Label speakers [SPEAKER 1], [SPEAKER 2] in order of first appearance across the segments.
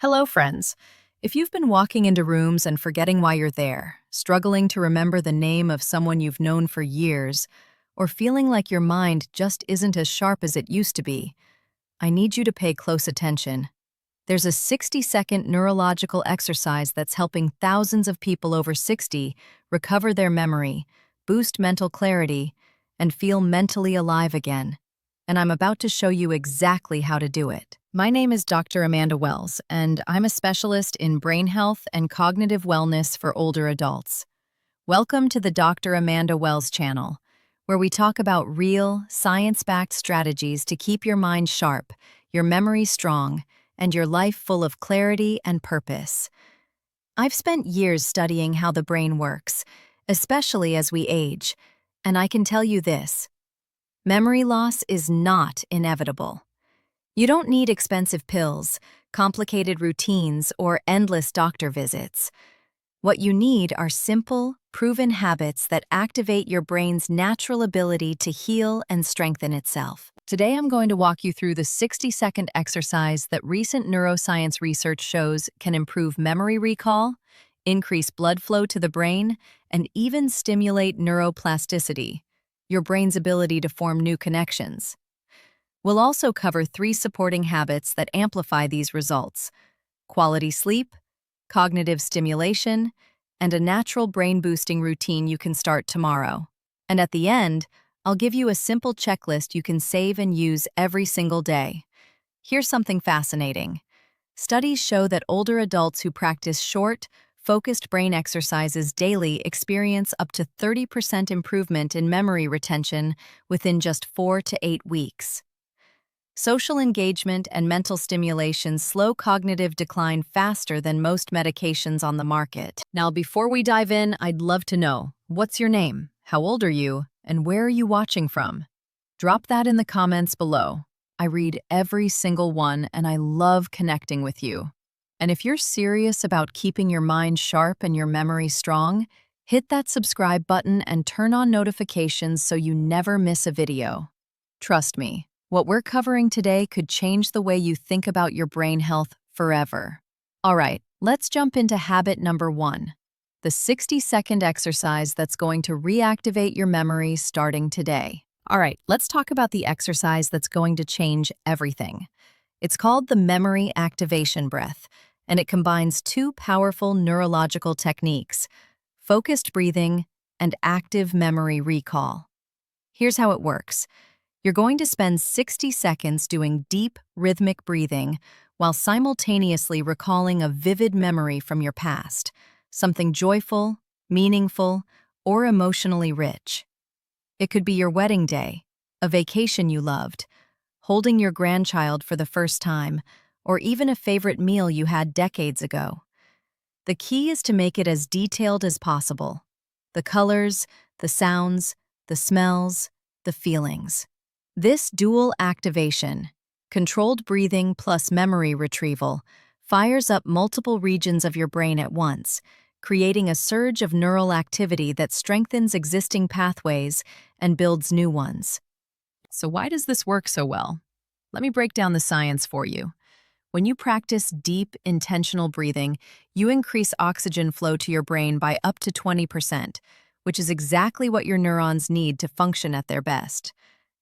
[SPEAKER 1] Hello, friends. If you've been walking into rooms and forgetting why you're there, struggling to remember the name of someone you've known for years, or feeling like your mind just isn't as sharp as it used to be, I need you to pay close attention. There's a 60-second neurological exercise that's helping thousands of people over 60 recover their memory, boost mental clarity, and feel mentally alive again. And I'm about to show you exactly how to do it. My name is Dr. Amanda Wells, and I'm a specialist in brain health and cognitive wellness for older adults. Welcome to the Dr. Amanda Wells channel, where we talk about real, science-backed strategies to keep your mind sharp, your memory strong, and your life full of clarity and purpose. I've spent years studying how the brain works, especially as we age, and I can tell you this: memory loss is not inevitable. You don't need expensive pills, complicated routines, or endless doctor visits. What you need are simple, proven habits that activate your brain's natural ability to heal and strengthen itself. Today I'm going to walk you through the 60-second exercise that recent neuroscience research shows can improve memory recall, increase blood flow to the brain, and even stimulate neuroplasticity, your brain's ability to form new connections. We'll also cover 3 supporting habits that amplify these results: quality sleep, cognitive stimulation, and a natural brain-boosting routine you can start tomorrow. And at the end, I'll give you a simple checklist you can save and use every single day. Here's something fascinating. Studies show that older adults who practice short, focused brain exercises daily experience up to 30% improvement in memory retention within just 4 to 8 weeks. Social engagement and mental stimulation slow cognitive decline faster than most medications on the market. Now, before we dive in, I'd love to know, what's your name? How old are you? And where are you watching from? Drop that in the comments below. I read every single one, and I love connecting with you. And if you're serious about keeping your mind sharp and your memory strong, hit that subscribe button and turn on notifications so you never miss a video. Trust me, what we're covering today could change the way you think about your brain health forever. All right, let's jump into habit number 1, the 60-second exercise that's going to reactivate your memory starting today. All right, let's talk about the exercise that's going to change everything. It's called the memory activation breath, and it combines 2 powerful neurological techniques: focused breathing and active memory recall. Here's how it works. You're going to spend 60 seconds doing deep, rhythmic breathing while simultaneously recalling a vivid memory from your past, something joyful, meaningful, or emotionally rich. It could be your wedding day, a vacation you loved, holding your grandchild for the first time, or even a favorite meal you had decades ago. The key is to make it as detailed as possible: the colors, the sounds, the smells, the feelings. This dual activation, controlled breathing plus memory retrieval, fires up multiple regions of your brain at once, creating a surge of neural activity that strengthens existing pathways and builds new ones. So why does this work so well? Let me break down the science for you. When you practice deep, intentional breathing, you increase oxygen flow to your brain by up to 20%, which is exactly what your neurons need to function at their best.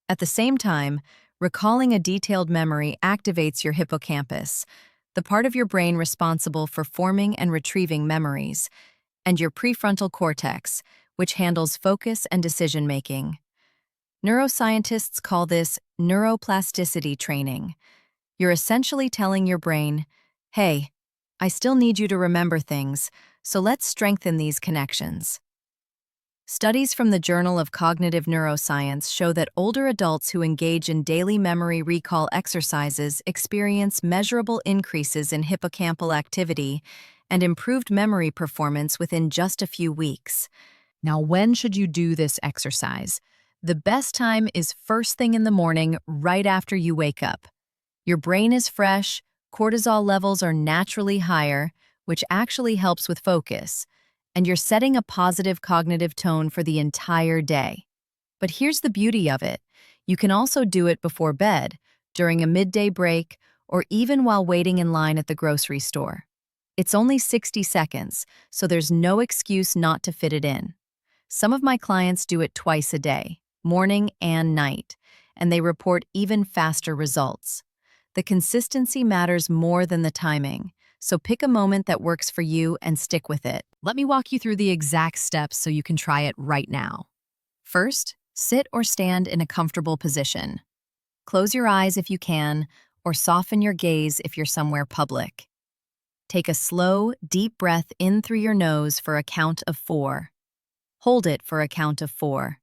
[SPEAKER 1] At the same time, recalling a detailed memory activates your hippocampus, the part of your brain responsible for forming and retrieving memories, and your prefrontal cortex, which handles focus and decision-making. Neuroscientists call this neuroplasticity training. You're essentially telling your brain, hey, I still need you to remember things, so let's strengthen these connections. Studies from the Journal of Cognitive Neuroscience show that older adults who engage in daily memory recall exercises experience measurable increases in hippocampal activity and improved memory performance within just a few weeks. Now, when should you do this exercise? The best time is first thing in the morning, right after you wake up. Your brain is fresh, cortisol levels are naturally higher, which actually helps with focus, and you're setting a positive cognitive tone for the entire day. But here's the beauty of it. You can also do it before bed, during a midday break, or even while waiting in line at the grocery store. It's only 60 seconds, so there's no excuse not to fit it in. Some of my clients do it twice a day, morning and night, and they report even faster results. The consistency matters more than the timing, so pick a moment that works for you and stick with it. Let me walk you through the exact steps so you can try it right now. First, sit or stand in a comfortable position. Close your eyes if you can, or soften your gaze if you're somewhere public. Take a slow, deep breath in through your nose for a count of 4. Hold it for a count of 4.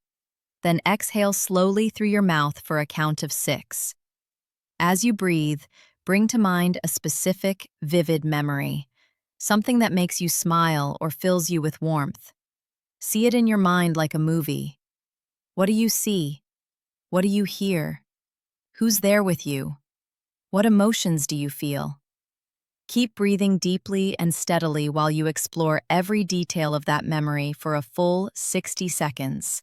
[SPEAKER 1] Then exhale slowly through your mouth for a count of 6. As you breathe, bring to mind a specific, vivid memory, something that makes you smile or fills you with warmth. See it in your mind like a movie. What do you see? What do you hear? Who's there with you? What emotions do you feel? Keep breathing deeply and steadily while you explore every detail of that memory for a full 60 seconds.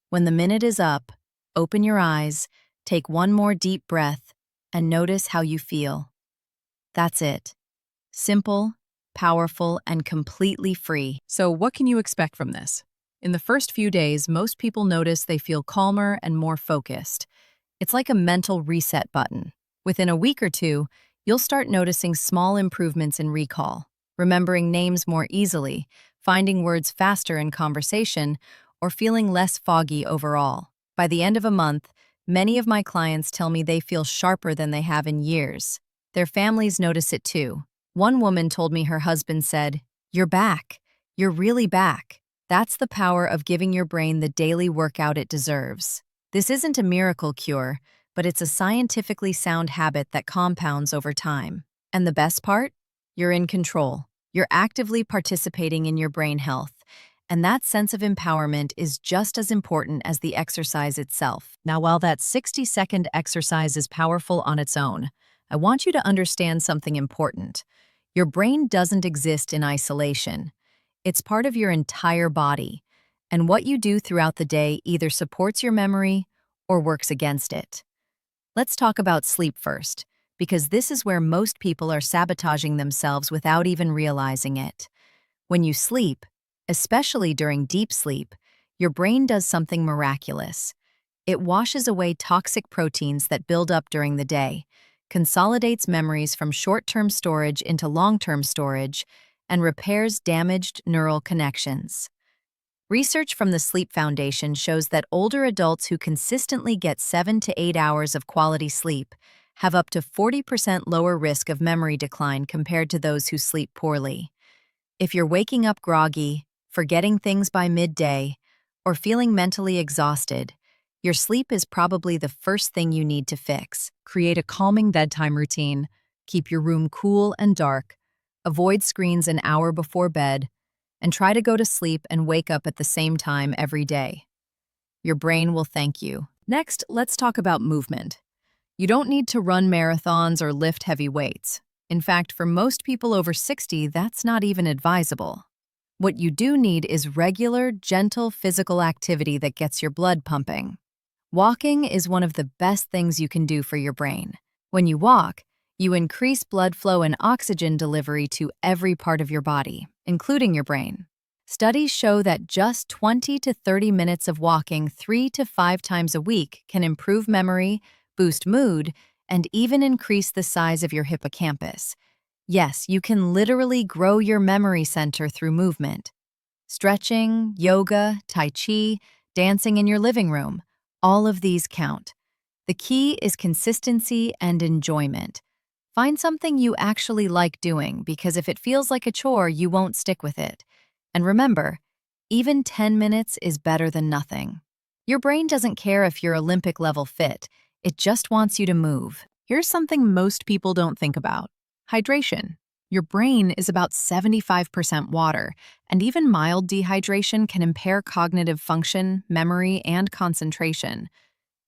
[SPEAKER 1] When the minute is up, open your eyes, take one more deep breath, and notice how you feel. That's it. Simple, powerful, and completely free. So what can you expect from this? In the first few days, most people notice they feel calmer and more focused. It's like a mental reset button. Within a week or two, you'll start noticing small improvements in recall, remembering names more easily, finding words faster in conversation, or feeling less foggy overall. By the end of a month, many of my clients tell me they feel sharper than they have in years. Their families notice it too. One woman told me her husband said, "You're back. You're really back." That's the power of giving your brain the daily workout it deserves. This isn't a miracle cure, but it's a scientifically sound habit that compounds over time. And the best part? You're in control. You're actively participating in your brain health. And that sense of empowerment is just as important as the exercise itself. Now, while that 60-second exercise is powerful on its own, I want you to understand something important. Your brain doesn't exist in isolation. It's part of your entire body, and what you do throughout the day either supports your memory or works against it. Let's talk about sleep first, because this is where most people are sabotaging themselves without even realizing it. When you sleep, especially during deep sleep, your brain does something miraculous. It washes away toxic proteins that build up during the day, consolidates memories from short-term storage into long-term storage, and repairs damaged neural connections. Research from the Sleep Foundation shows that older adults who consistently get 7 to 8 hours of quality sleep have up to 40% lower risk of memory decline compared to those who sleep poorly. If you're waking up groggy, forgetting things by midday, or feeling mentally exhausted, your sleep is probably the first thing you need to fix. Create a calming bedtime routine, keep your room cool and dark, avoid screens an hour before bed, and try to go to sleep and wake up at the same time every day. Your brain will thank you. Next, let's talk about movement. You don't need to run marathons or lift heavy weights. In fact, for most people over 60, that's not even advisable. What you do need is regular, gentle physical activity that gets your blood pumping. Walking is one of the best things you can do for your brain. When you walk, you increase blood flow and oxygen delivery to every part of your body, including your brain. Studies show that just 20 to 30 minutes of walking 3 to 5 times a week can improve memory, boost mood, and even increase the size of your hippocampus. Yes, you can literally grow your memory center through movement. Stretching, yoga, tai chi, dancing in your living room, all of these count. The key is consistency and enjoyment. Find something you actually like doing, because if it feels like a chore, you won't stick with it. And remember, even 10 minutes is better than nothing. Your brain doesn't care if you're Olympic-level fit. It just wants you to move. Here's something most people don't think about. Hydration. Your brain is about 75% water, and even mild dehydration can impair cognitive function, memory, and concentration.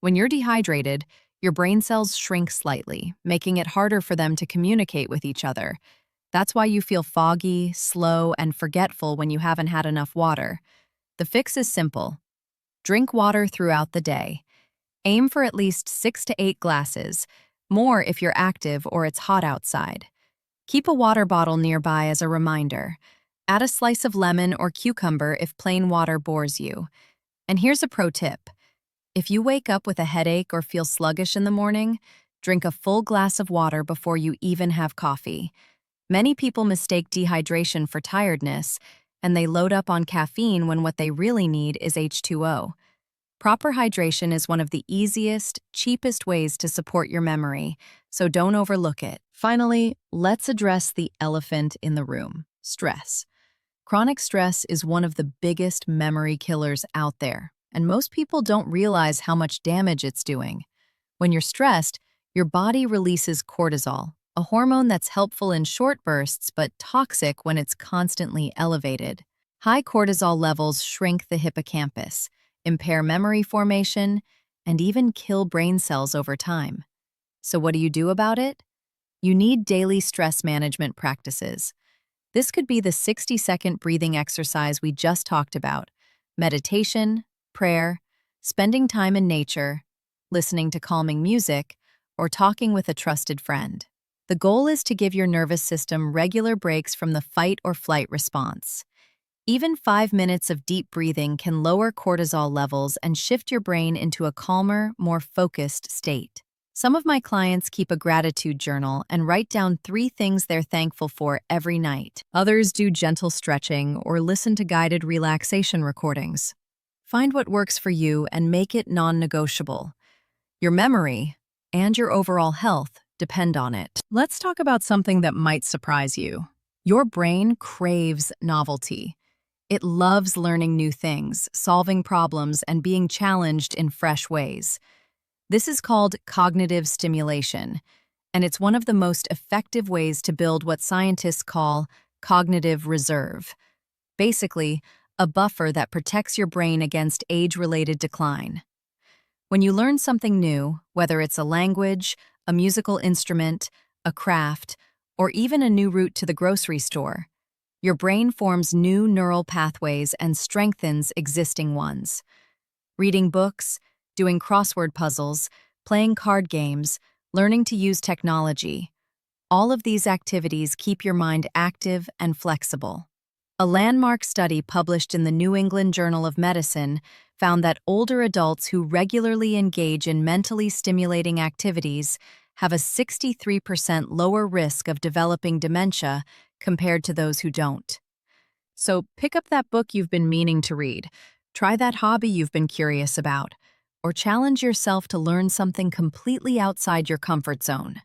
[SPEAKER 1] When you're dehydrated, your brain cells shrink slightly, making it harder for them to communicate with each other. That's why you feel foggy, slow, and forgetful when you haven't had enough water. The fix is simple. Drink water throughout the day. Aim for at least 6 to 8 glasses, more if you're active or it's hot outside. Keep a water bottle nearby as a reminder. Add a slice of lemon or cucumber if plain water bores you. And here's a pro tip. If you wake up with a headache or feel sluggish in the morning, drink a full glass of water before you even have coffee. Many people mistake dehydration for tiredness, and they load up on caffeine when what they really need is H2O. Proper hydration is one of the easiest, cheapest ways to support your memory, so don't overlook it. Finally, let's address the elephant in the room: stress. Chronic stress is one of the biggest memory killers out there, and most people don't realize how much damage it's doing. When you're stressed, your body releases cortisol, a hormone that's helpful in short bursts but toxic when it's constantly elevated. High cortisol levels shrink the hippocampus, impair memory formation, and even kill brain cells over time. So what do you do about it? You need daily stress management practices. This could be the 60-second breathing exercise we just talked about, meditation, prayer, spending time in nature, listening to calming music, or talking with a trusted friend. The goal is to give your nervous system regular breaks from the fight or flight response. Even 5 minutes of deep breathing can lower cortisol levels and shift your brain into a calmer, more focused state. Some of my clients keep a gratitude journal and write down 3 things they're thankful for every night. Others do gentle stretching or listen to guided relaxation recordings. Find what works for you and make it non-negotiable. Your memory and your overall health depend on it. Let's talk about something that might surprise you. Your brain craves novelty. It loves learning new things, solving problems, and being challenged in fresh ways. This is called cognitive stimulation, and it's one of the most effective ways to build what scientists call cognitive reserve. Basically, a buffer that protects your brain against age-related decline. When you learn something new, whether it's a language, a musical instrument, a craft, or even a new route to the grocery store, your brain forms new neural pathways and strengthens existing ones. Reading books, doing crossword puzzles, playing card games, learning to use technology. All of these activities keep your mind active and flexible. A landmark study published in the New England Journal of Medicine found that older adults who regularly engage in mentally stimulating activities have a 63% lower risk of developing dementia compared to those who don't. So pick up that book you've been meaning to read, try that hobby you've been curious about, or challenge yourself to learn something completely outside your comfort zone.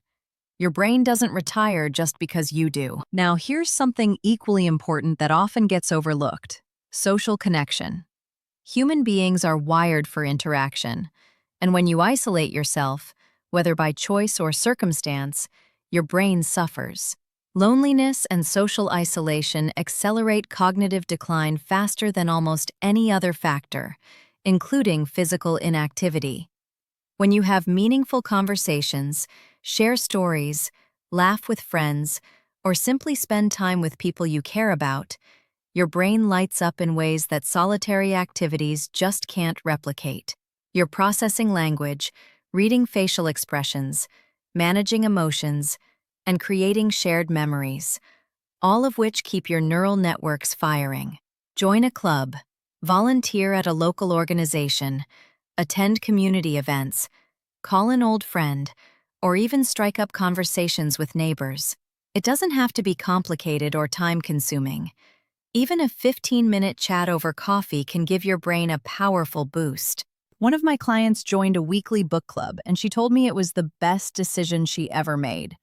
[SPEAKER 1] Your brain doesn't retire just because you do. Now, here's something equally important that often gets overlooked: social connection. Human beings are wired for interaction, and when you isolate yourself, whether by choice or circumstance, your brain suffers. Loneliness and social isolation accelerate cognitive decline faster than almost any other factor, including physical inactivity. When you have meaningful conversations, share stories, laugh with friends, or simply spend time with people you care about, your brain lights up in ways that solitary activities just can't replicate. You're processing language, reading facial expressions, managing emotions, and creating shared memories, all of which keep your neural networks firing. Join a club, volunteer at a local organization, attend community events, call an old friend, or even strike up conversations with neighbors. It doesn't have to be complicated or time-consuming. Even a 15-minute chat over coffee can give your brain a powerful boost. One of my clients joined a weekly book club, and she told me it was the best decision she ever made.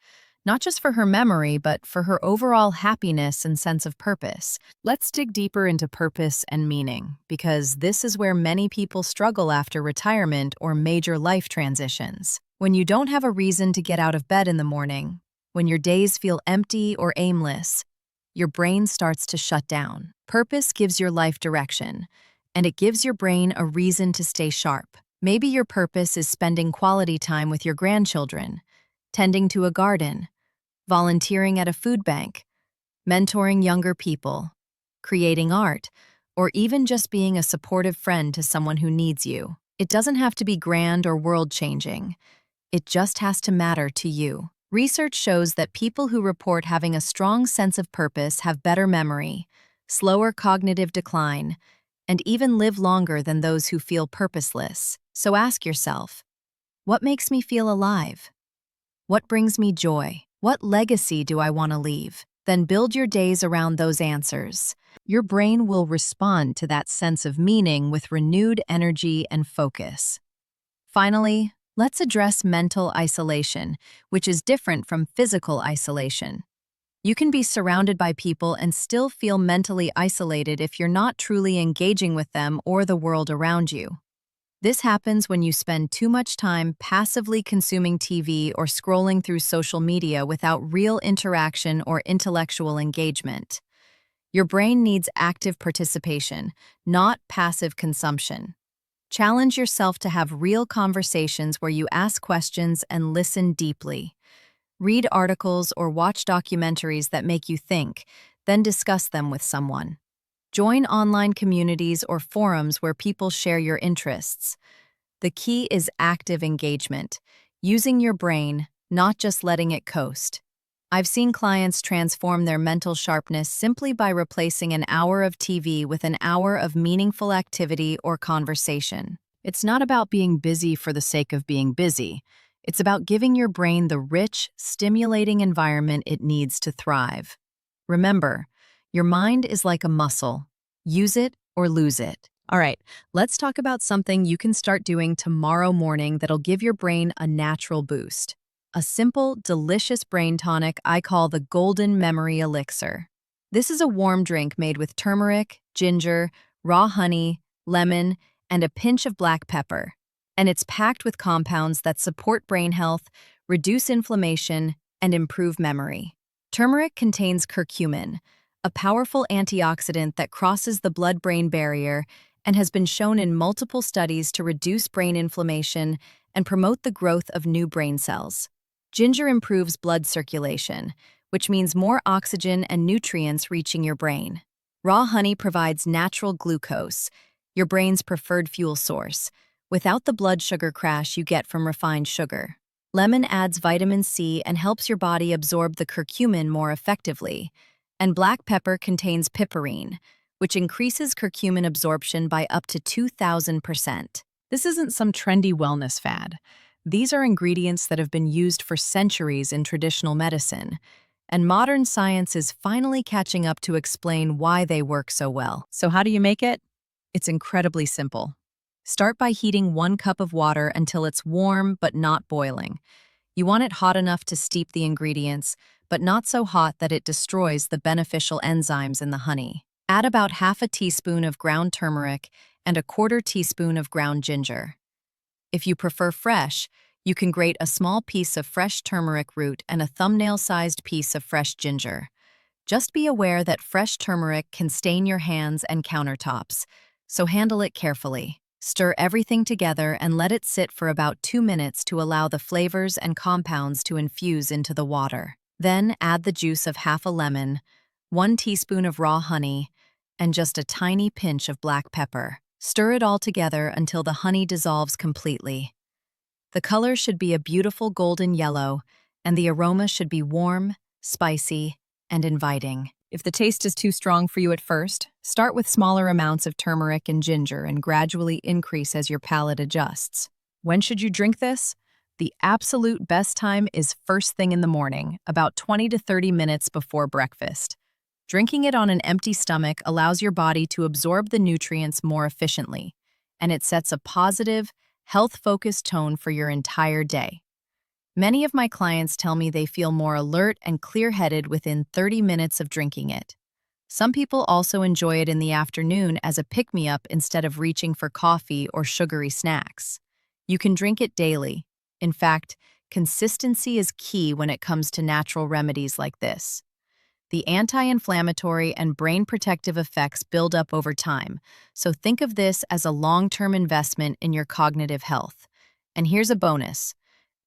[SPEAKER 1] Not just for her memory, but for her overall happiness and sense of purpose. Let's dig deeper into purpose and meaning, because this is where many people struggle after retirement or major life transitions. When you don't have a reason to get out of bed in the morning, when your days feel empty or aimless, your brain starts to shut down. Purpose gives your life direction, and it gives your brain a reason to stay sharp. Maybe your purpose is spending quality time with your grandchildren, tending to a garden, volunteering at a food bank, mentoring younger people, creating art, or even just being a supportive friend to someone who needs you. It doesn't have to be grand or world-changing. It just has to matter to you. Research shows that people who report having a strong sense of purpose have better memory, slower cognitive decline, and even live longer than those who feel purposeless. So ask yourself, what makes me feel alive? What brings me joy? What legacy do I want to leave? Then build your days around those answers. Your brain will respond to that sense of meaning with renewed energy and focus. Finally, let's address mental isolation, which is different from physical isolation. You can be surrounded by people and still feel mentally isolated if you're not truly engaging with them or the world around you. This happens when you spend too much time passively consuming TV or scrolling through social media without real interaction or intellectual engagement. Your brain needs active participation, not passive consumption. Challenge yourself to have real conversations where you ask questions and listen deeply. Read articles or watch documentaries that make you think, then discuss them with someone. Join online communities or forums where people share your interests. The key is active engagement, using your brain, not just letting it coast. I've seen clients transform their mental sharpness simply by replacing an hour of TV with an hour of meaningful activity or conversation. It's not about being busy for the sake of being busy. It's about giving your brain the rich, stimulating environment it needs to thrive. Remember, your mind is like a muscle. Use it or lose it. All right, let's talk about something you can start doing tomorrow morning that'll give your brain a natural boost. A simple, delicious brain tonic I call the Golden Memory Elixir. This is a warm drink made with turmeric, ginger, raw honey, lemon, and a pinch of black pepper. And it's packed with compounds that support brain health, reduce inflammation, and improve memory. Turmeric contains curcumin, a powerful antioxidant that crosses the blood-brain barrier and has been shown in multiple studies to reduce brain inflammation and promote the growth of new brain cells. Ginger improves blood circulation, which means more oxygen and nutrients reaching your brain. Raw honey provides natural glucose, your brain's preferred fuel source, without the blood sugar crash you get from refined sugar. Lemon adds vitamin C and helps your body absorb the curcumin more effectively. And black pepper contains piperine, which increases curcumin absorption by up to 2,000%. This isn't some trendy wellness fad. These are ingredients that have been used for centuries in traditional medicine, and modern science is finally catching up to explain why they work so well. So how do you make it? It's incredibly simple. Start by heating 1 cup of water until it's warm but not boiling. You want it hot enough to steep the ingredients, but not so hot that it destroys the beneficial enzymes in the honey. Add about half a teaspoon of ground turmeric and a 1/4 teaspoon of ground ginger. If you prefer fresh, you can grate a small piece of fresh turmeric root and a thumbnail-sized piece of fresh ginger. Just be aware that fresh turmeric can stain your hands and countertops, so handle it carefully. Stir everything together and let it sit for about 2 minutes to allow the flavors and compounds to infuse into the water. Then add the juice of half a lemon, 1 teaspoon of raw honey, and just a tiny pinch of black pepper. Stir it all together until the honey dissolves completely. The color should be a beautiful golden yellow, and the aroma should be warm, spicy, and inviting. If the taste is too strong for you at first, start with smaller amounts of turmeric and ginger and gradually increase as your palate adjusts. When should you drink this? The absolute best time is first thing in the morning, about 20 to 30 minutes before breakfast. Drinking it on an empty stomach allows your body to absorb the nutrients more efficiently, and it sets a positive, health-focused tone for your entire day. Many of my clients tell me they feel more alert and clear-headed within 30 minutes of drinking it. Some people also enjoy it in the afternoon as a pick-me-up instead of reaching for coffee or sugary snacks. You can drink it daily. In fact, consistency is key when it comes to natural remedies like this. The anti-inflammatory and brain protective effects build up over time, so think of this as a long-term investment in your cognitive health. And here's a bonus.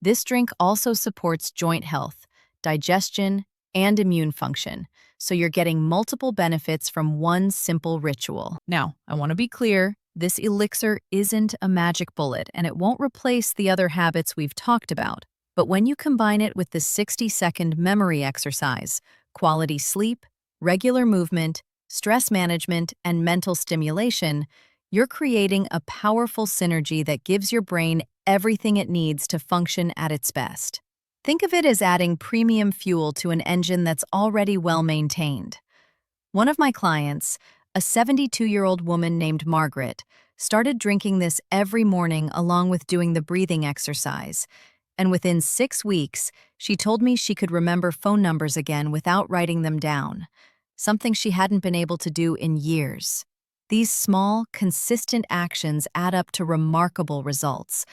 [SPEAKER 1] This drink also supports joint health, digestion, and immune function, so you're getting multiple benefits from one simple ritual. Now, I want to be clear, This elixir isn't a magic bullet, and it won't replace the other habits we've talked about. But when you combine it with the 60-second memory exercise, quality sleep, regular movement, stress management, and mental stimulation, you're creating a powerful synergy that gives your brain everything it needs to function at its best. Think of it as adding premium fuel to an engine that's already well-maintained. One of my clients, a 72-year-old woman named Margaret, started drinking this every morning along with doing the breathing exercise. And within 6 weeks, she told me she could remember phone numbers again without writing them down, something she hadn't been able to do in years. These small, consistent actions add up to remarkable results.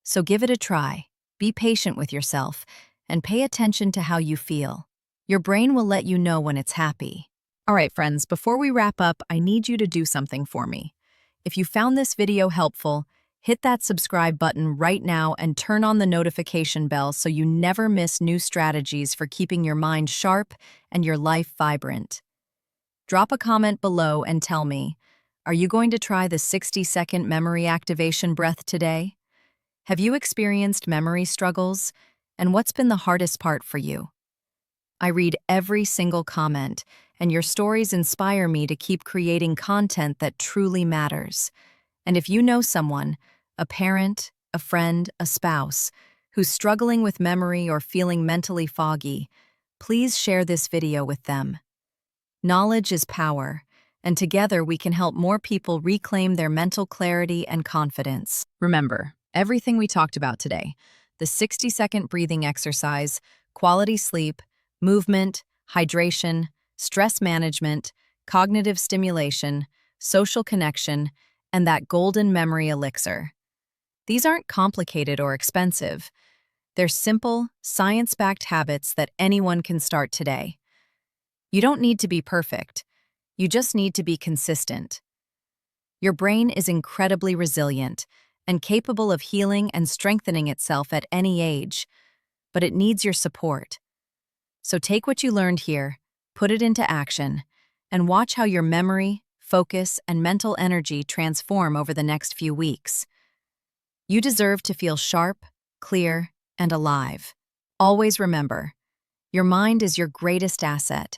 [SPEAKER 1] So give it a try, be patient with yourself, and pay attention to how you feel. Your brain will let you know when it's happy. All right, friends, before we wrap up, I need you to do something for me. If you found this video helpful, hit that subscribe button right now and turn on the notification bell so you never miss new strategies for keeping your mind sharp and your life vibrant. Drop a comment below and tell me, are you going to try the 60-second memory activation breath today? Have you experienced memory struggles? And what's been the hardest part for you? I read every single comment, and your stories inspire me to keep creating content that truly matters. And if you know someone, a parent, a friend, a spouse, who's struggling with memory or feeling mentally foggy, please share this video with them. Knowledge is power, and together we can help more people reclaim their mental clarity and confidence. Remember, everything we talked about today, the 60-second breathing exercise, quality sleep, movement, hydration, stress management, cognitive stimulation, social connection, and that golden memory elixir. These aren't complicated or expensive. They're simple, science-backed habits that anyone can start today. You don't need to be perfect. You just need to be consistent. Your brain is incredibly resilient and capable of healing and strengthening itself at any age, but it needs your support. So take what you learned here, put it into action, and watch how your memory, focus, and mental energy transform over the next few weeks. You deserve to feel sharp, clear, and alive. Always remember, your mind is your greatest asset,